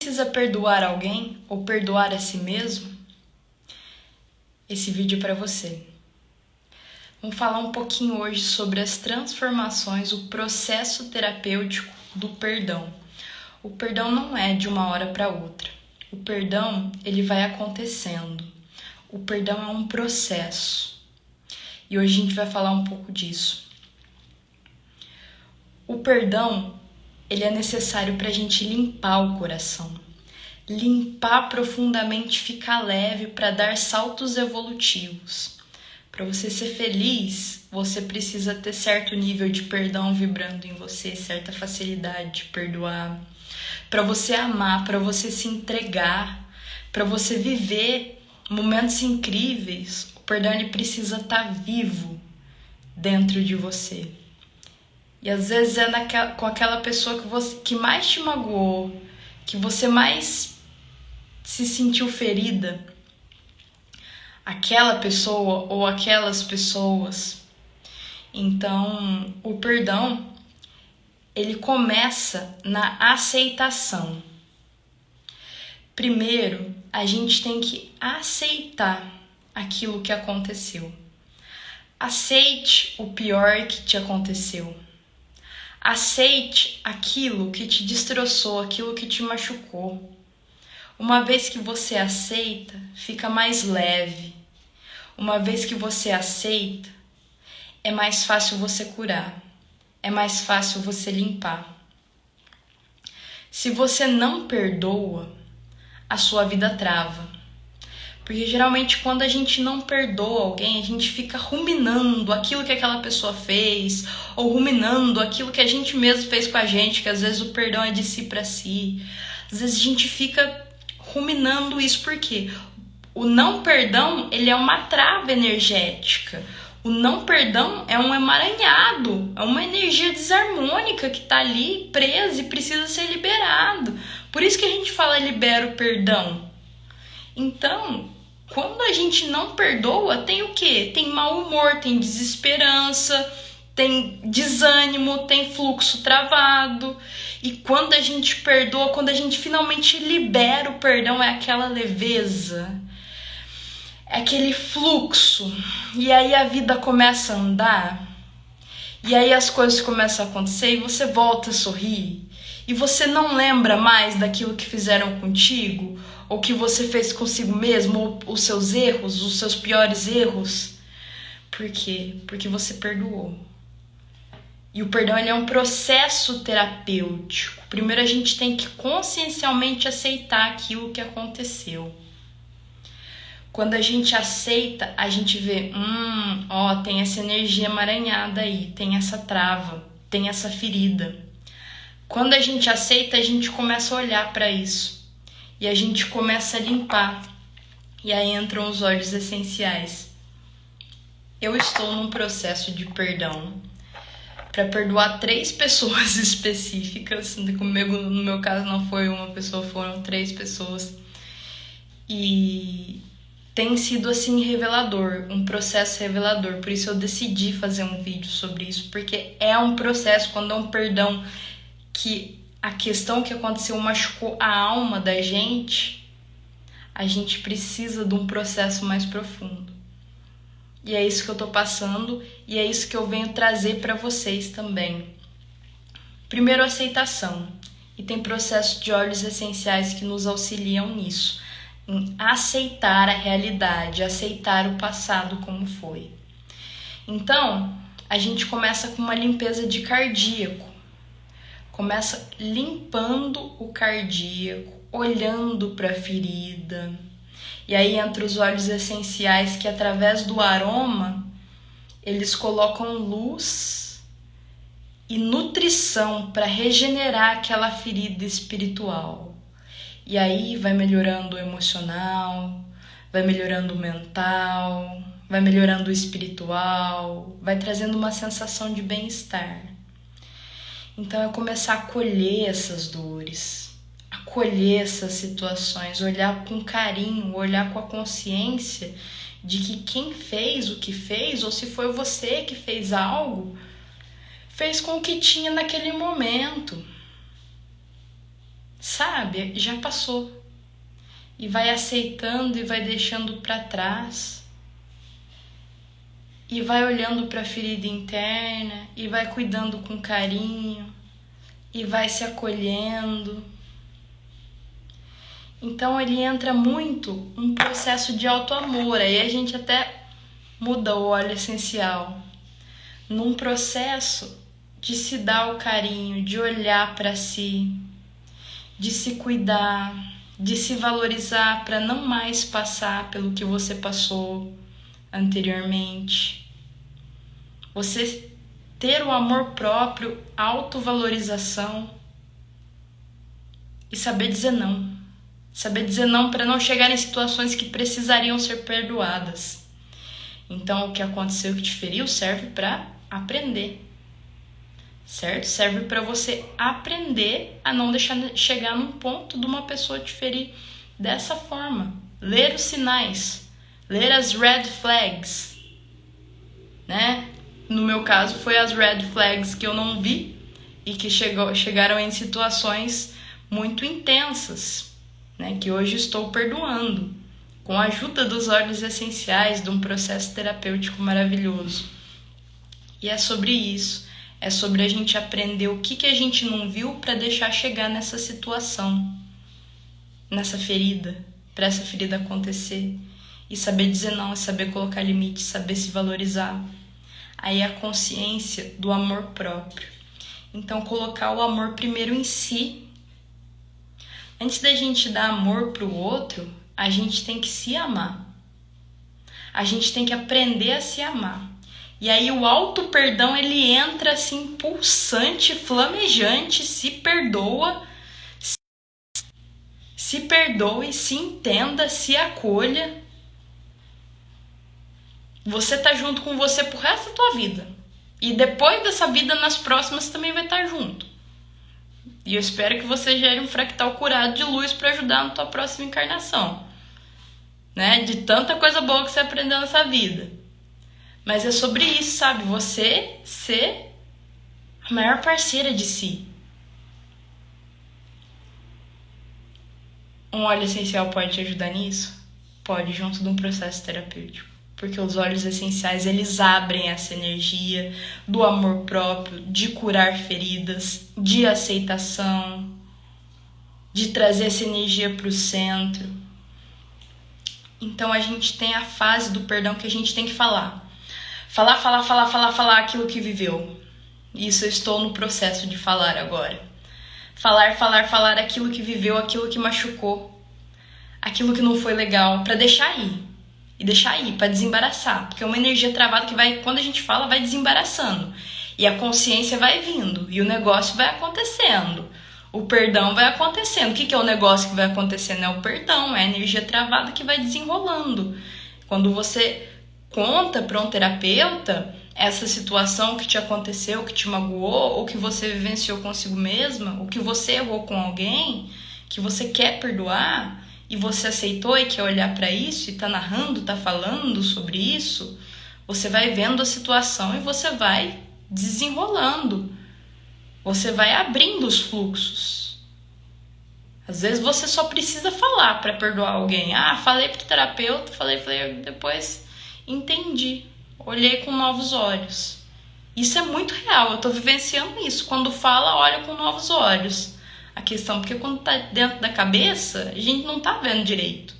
Precisa perdoar alguém ou perdoar a si mesmo? Esse vídeo é para você. Vamos falar um pouquinho hoje sobre as transformações, o processo terapêutico do perdão. O perdão não é de uma hora para outra. O perdão, ele vai acontecendo. O perdão é um processo. E hoje a gente vai falar um pouco disso. O perdão, ele é necessário para a gente limpar o coração. Limpar profundamente, ficar leve para dar saltos evolutivos. Para você ser feliz, você precisa ter certo nível de perdão vibrando em você, certa facilidade de perdoar. Para você amar, para você se entregar, para você viver momentos incríveis, o perdão ele precisa estar vivo dentro de você. E às vezes é com aquela pessoa que mais te magoou, que você mais se sentiu ferida, aquela pessoa ou aquelas pessoas. Então, o perdão, ele começa na aceitação. Primeiro, a gente tem que aceitar aquilo que aconteceu. Aceite o pior que te aconteceu. Aceite aquilo que te destroçou, aquilo que te machucou. Uma vez que você aceita, fica mais leve. Uma vez que você aceita, é mais fácil você curar. É mais fácil você limpar. Se você não perdoa, a sua vida trava. Porque geralmente quando a gente não perdoa alguém, a gente fica ruminando aquilo que aquela pessoa fez, ou ruminando aquilo que a gente mesmo fez com a gente, que às vezes o perdão é de si para si. Às vezes a gente fica ruminando isso, porque o não perdão, ele é uma trava energética. O não perdão é um emaranhado, é uma energia desarmônica que está ali presa e precisa ser liberado. Por isso que a gente fala libera o perdão. Então, quando a gente não perdoa, tem o quê? Tem mau humor, tem desesperança, tem desânimo, tem fluxo travado. E quando a gente perdoa, quando a gente finalmente libera o perdão, é aquela leveza, é aquele fluxo. E aí a vida começa a andar, e aí as coisas começam a acontecer, e você volta a sorrir. E você não lembra mais daquilo que fizeram contigo, ou que você fez consigo mesmo, ou os seus erros, os seus piores erros. Por quê? Porque você perdoou. E o perdão ele é um processo terapêutico. Primeiro a gente tem que consciencialmente aceitar aquilo que aconteceu. Quando a gente aceita, a gente vê, tem essa energia emaranhada aí, tem essa trava, tem essa ferida. Quando a gente aceita, a gente começa a olhar para isso. E a gente começa a limpar. E aí entram os óleos essenciais. Eu estou num processo de perdão para perdoar 3 pessoas específicas. Comigo, no meu caso, não foi uma pessoa, foram 3 pessoas. E tem sido assim revelador, um processo revelador. Por isso eu decidi fazer um vídeo sobre isso, porque é um processo, quando é um perdão que a questão que aconteceu machucou a alma da gente, a gente precisa de um processo mais profundo. E é isso que eu tô passando e é isso que eu venho trazer para vocês também. Primeiro, aceitação. E tem processo de óleos essenciais que nos auxiliam nisso. Em aceitar a realidade, aceitar o passado como foi. Então, a gente começa com uma limpeza de cardíaco. Começa limpando o cardíaco, olhando para a ferida. E aí entra os óleos essenciais que através do aroma, eles colocam luz e nutrição para regenerar aquela ferida espiritual. E aí vai melhorando o emocional, vai melhorando o mental, vai melhorando o espiritual, vai trazendo uma sensação de bem-estar. Então é começar a acolher essas dores, acolher essas situações, olhar com carinho, olhar com a consciência de que quem fez o que fez, ou se foi você que fez algo, fez com o que tinha naquele momento. sabe, já passou. E vai aceitando e vai deixando para trás. E vai olhando para a ferida interna e vai cuidando com carinho e vai se acolhendo. Então ele entra muito um processo de autoamor. Aí a gente até muda o óleo essencial. Num processo de se dar o carinho, de olhar para si, de se cuidar, de se valorizar para não mais passar pelo que você passou anteriormente. Você ter o amor próprio, autovalorização e saber dizer não. Saber dizer não para não chegar em situações que precisariam ser perdoadas. Então, o que aconteceu que te feriu serve para aprender, certo? Serve para você aprender a não deixar chegar num ponto de uma pessoa te ferir dessa forma. Ler os sinais, ler as red flags, né? No meu caso, foi as red flags que eu não vi e que chegaram em situações muito intensas, né? Que hoje estou perdoando, com a ajuda dos óleos essenciais, de um processo terapêutico maravilhoso. E é sobre isso, é sobre a gente aprender o que a gente não viu para deixar chegar nessa situação, nessa ferida, para essa ferida acontecer. E saber dizer não, saber colocar limite, saber se valorizar. Aí a consciência do amor próprio. Então, colocar o amor primeiro em si. Antes da gente dar amor para o outro, a gente tem que se amar. A gente tem que aprender a se amar. E aí o auto-perdão, ele entra assim, pulsante, flamejante, se perdoa, se perdoe, se entenda, se acolha. Você tá junto com você pro resto da tua vida. E depois dessa vida, nas próximas, também vai estar junto. E eu espero que você gere um fractal curado de luz para ajudar na tua próxima encarnação, né? De tanta coisa boa que você aprendeu nessa vida. Mas é sobre isso, sabe? Você ser a maior parceira de si. Um óleo essencial pode te ajudar nisso? Pode, junto de um processo terapêutico. Porque os óleos essenciais, eles abrem essa energia do amor próprio, de curar feridas, de aceitação, de trazer essa energia para o centro. Então a gente tem a fase do perdão que a gente tem que falar. Falar aquilo que viveu. Isso eu estou no processo de falar agora. Falar aquilo que viveu, aquilo que machucou, aquilo que não foi legal, para deixar ir. E deixar ir, para desembaraçar. Porque é uma energia travada que vai, quando a gente fala, vai desembaraçando. E a consciência vai vindo. E o negócio vai acontecendo. O perdão vai acontecendo. O que é o negócio que vai acontecendo? É o perdão, é a energia travada que vai desenrolando. Quando você conta para um terapeuta essa situação que te aconteceu, que te magoou, ou que você vivenciou consigo mesma, ou que você errou com alguém, que você quer perdoar, e você aceitou e quer olhar para isso, e tá narrando, tá falando sobre isso, você vai vendo a situação e você vai desenrolando. Você vai abrindo os fluxos. Às vezes você só precisa falar para perdoar alguém. Falei pro terapeuta, falei, depois entendi. Olhei com novos olhos. Isso é muito real, eu tô vivenciando isso. Quando fala, olha com novos olhos. A questão, porque quando tá dentro da cabeça, a gente não tá vendo direito.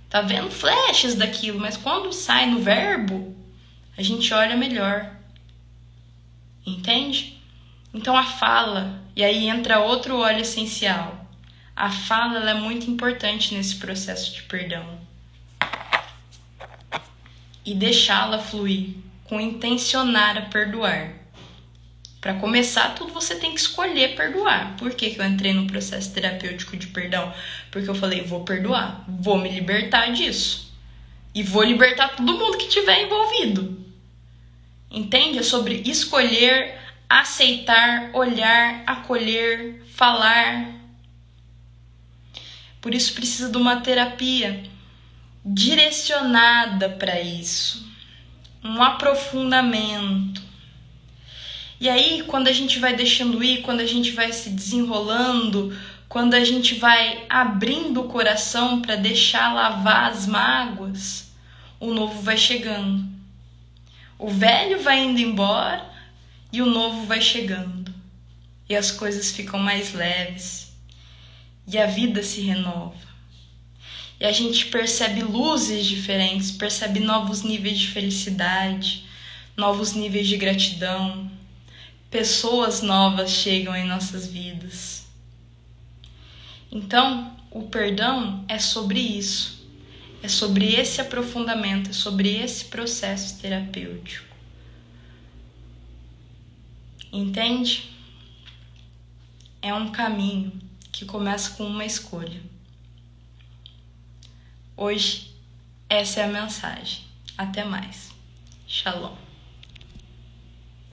Tá vendo flashes daquilo, mas quando sai no verbo, a gente olha melhor. Entende? Então a fala, e aí entra outro óleo essencial. A fala, ela é muito importante nesse processo de perdão. E deixá-la fluir, com intencionar a perdoar. Para começar, tudo você tem que escolher perdoar. Por que eu entrei no processo terapêutico de perdão? Porque eu falei, vou perdoar, vou me libertar disso. E vou libertar todo mundo que estiver envolvido. Entende? É sobre escolher, aceitar, olhar, acolher, falar. Por isso precisa de uma terapia direcionada para isso. Um aprofundamento. E aí, quando a gente vai deixando ir, quando a gente vai se desenrolando quando a gente vai abrindo o coração para deixar lavar as mágoas, o novo vai chegando. O velho vai indo embora e o novo vai chegando. E as coisas ficam mais leves. E a vida se renova. E a gente percebe luzes diferentes, percebe novos níveis de felicidade, novos níveis de gratidão. Pessoas novas chegam em nossas vidas. Então, o perdão é sobre isso. É sobre esse aprofundamento, é sobre esse processo terapêutico. Entende? É um caminho que começa com uma escolha. Hoje, essa é a mensagem. Até mais. Shalom.